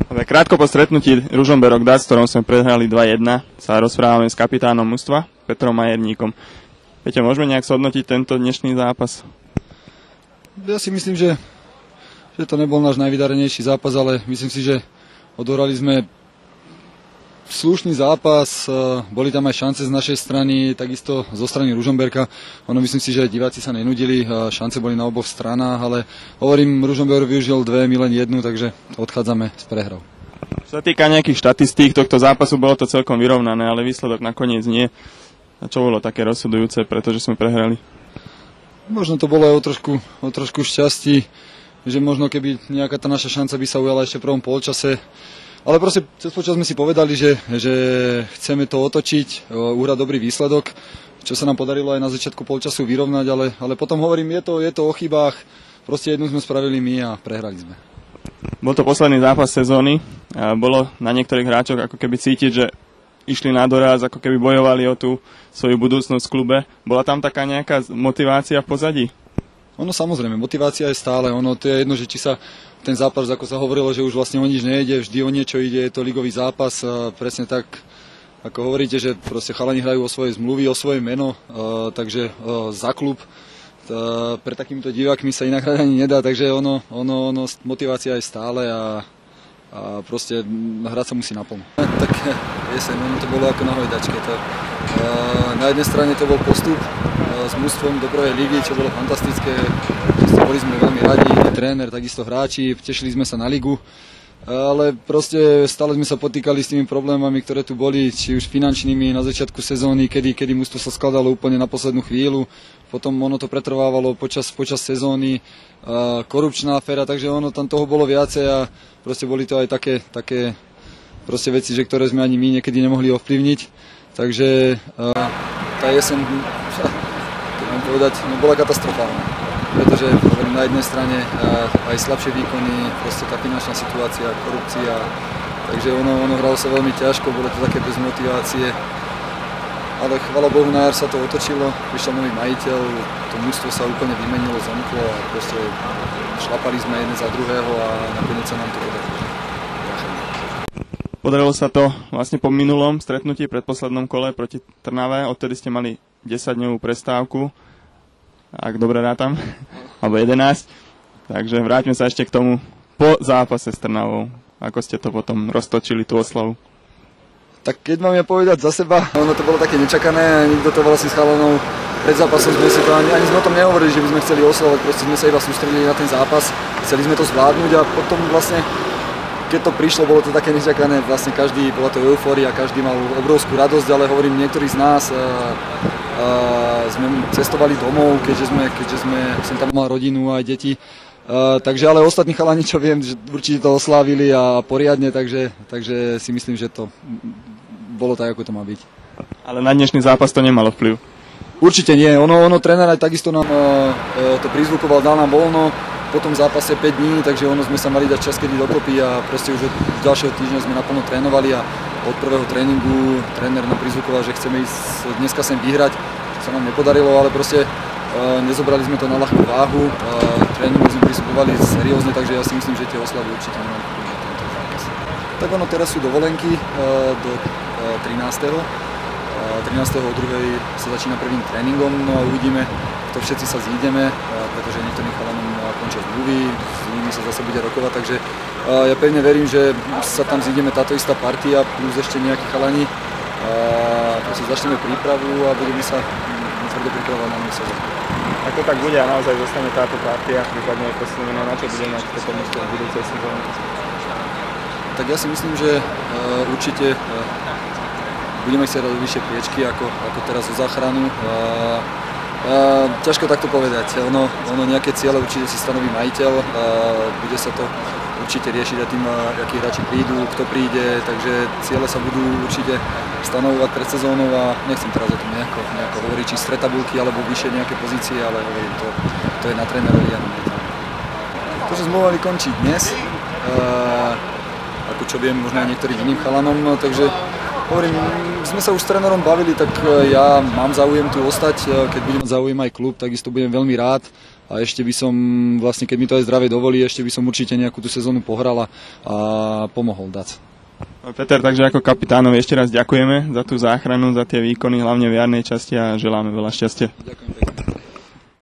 Krátko po stretnutí Ružomberok Dác, s ktorom sme prehrali 2-1, sa rozprávame s kapitánom mužstva Petrom Majerníkom. Peťo, môžeme nejak zhodnotiť tento dnešný zápas? Ja si myslím, že to nebol náš najvydarenejší zápas, ale myslím si, že odohrali sme slušný zápas, boli tam aj šance z našej strany, takisto zo strany Ružomberka. Myslím si, že diváci sa nenudili, šance boli na oboch stranách, ale hovorím, Ružomberok využil dve, my len jednu, takže odchádzame s prehrou. Čo sa týka nejakých štatistík tohto zápasu, bolo to celkom vyrovnané, ale výsledok nakoniec nie. A čo bolo také rozhodujúce, pretože sme prehrali? Možno to bolo aj o trošku šťastí, že možno keby nejaká tá naša šanca by sa ujala ešte v prvom polčase. Ale proste cez počas sme si povedali, že chceme to otočiť, uhrať dobrý výsledok, čo sa nám podarilo aj na začiatku polčasu vyrovnať, ale potom hovorím, je to o chybách, proste jednu sme spravili my a prehrali sme. Bol to posledný zápas sezóny, bolo na niektorých hráčoch ako keby cítiť, že išli na doraz, ako keby bojovali o tú svoju budúcnosť v klube. Bola tam taká nejaká motivácia v pozadí? Samozrejme, motivácia je stále, to je jedno, že či sa ten zápas, ako sa hovorilo, že už vlastne o nič nejde, vždy o niečo ide, je to ligový zápas, presne tak, ako hovoríte, že proste chalani hrajú o svoje zmluvy, o svoje meno, takže za klub, pre takýmito divákmi sa inak hrať ani nedá, takže motivácia je stále a proste hrať sa musí naplno. Tak jeseň, to bolo ako na hojdačke. Na jednej strane to bol postup s mužstvom do prvej ligy, čo bolo fantastické. Boli sme veľmi radi, tréner, takisto hráči, tešili sme sa na ligu. Ale proste stále sme sa potýkali s tými problémami, ktoré tu boli, či už finančnými na začiatku sezóny, kedy mužstvo sa skladalo úplne na poslednú chvíľu. Potom to pretrvávalo počas sezóny, korupčná aféra, takže tam toho bolo viacej a proste boli to aj také proste veci, ktoré sme ani my niekedy nemohli ovplyvniť. Takže tá jeseň, mám povedať, bola katastrofálna, pretože na jednej strane aj slabšie výkony, proste tá finančná situácia, korupcia, takže ono hralo sa veľmi ťažko, bolo to také bez motivácie. Ale chvála Bohu, na jar sa to otočilo, prišiel nový majiteľ, to mužstvo sa úplne vymenilo, zamklo a proste šlapali sme jeden za druhého a nakoniec sa nám to podarilo. Podarilo sa to vlastne po minulom stretnutí pred poslednom kole proti Trnave, odtedy ste mali 10-dňovú prestávku, ak dobre rátam, alebo 11, takže vráťme sa ešte k tomu po zápase s Trnavou, ako ste to potom roztočili tú oslavu. Tak keď mám ja povedať za seba, to bolo také nečakané a nikto to vlastne s chalanou pred zápasom sme si to ani sme o tom nehovorili, že by sme chceli oslavovať, proste sme sa iba sústredili na ten zápas, chceli sme to zvládnuť a potom vlastne, keď to prišlo, bolo to také nečakané, vlastne bola to eufória, každý mal obrovskú radosť, ale hovorím, niektorí z nás sme cestovali domov, keďže som tam mal rodinu a aj deti. Takže ale ostatní chalani, čo viem, že určite to oslávili a poriadne, takže si myslím, že to bolo tak, ako to má byť. Ale na dnešný zápas to nemalo vplyv? Určite nie. Tréner aj takisto nám to prizvukoval, dal nám voľno, po tom zápase 5 dní, takže sme sa mali dať čas, kedy dokopy a proste už od ďalšieho týždňa sme naplno trénovali a od prvého tréningu tréner nám prizvukoval, že chceme ísť dneska sem vyhrať, čo sa nám nepodarilo, ale proste nezobrali sme to na ľahkú váhu, tréningu sme pristupovali seriózne, takže ja si myslím, že tie oslavy určite nemám vplyv na tento zápas. Tak teraz sú dovolenky do 13. 13. o 2. sa začína prvým tréningom, no a uvidíme, to všetci sa zídeme, pretože niektorým chalanom končia zmluvy, s nimi sa zase bude rokovať, takže ja pevne verím, že sa tam zídeme táto istá partia plus ešte nejakí chalani. Proste začneme prípravu a budeme sa tvrdo pripravovať na novú sezónu. Ako tak bude a naozaj zostane táto partia, prípadne aj posilnená, na čo bude mať toto mužstvo v budúcej sezóne? Tak ja si myslím, že určite budeme chcieť dať vyššie priečky ako teraz o záchranu. Ťažko takto povedať. Nejaké ciele určite si stanoví majiteľ, bude sa to určite riešiť aj tým, akí hráči prídu, kto príde, takže ciele sa budú určite stanovovať pred sezónou a nechcem teraz o tom nejako hovoriť, či stretabulky alebo vyššie nejaké pozície, ale hovorím, to je na trénerovi a na majiteľovi. To, že zmluvali končí dnes, ako čo viem, možno aj niektorým iným chalanom, takže hovorím, sme sa už s trénerom bavili, tak ja mám záujem tu ostať, keď budem mať záujem aj klub, takisto budem veľmi rád. a ešte by som, vlastne keď mi to aj zdravie dovolí, ešte by som určite nejakú tú sezónu pohral a pomohol dať. Peter, takže ako kapitánovi ešte raz ďakujeme za tú záchranu, za tie výkony, hlavne v jarnej časti a želáme veľa šťastia. Ďakujem.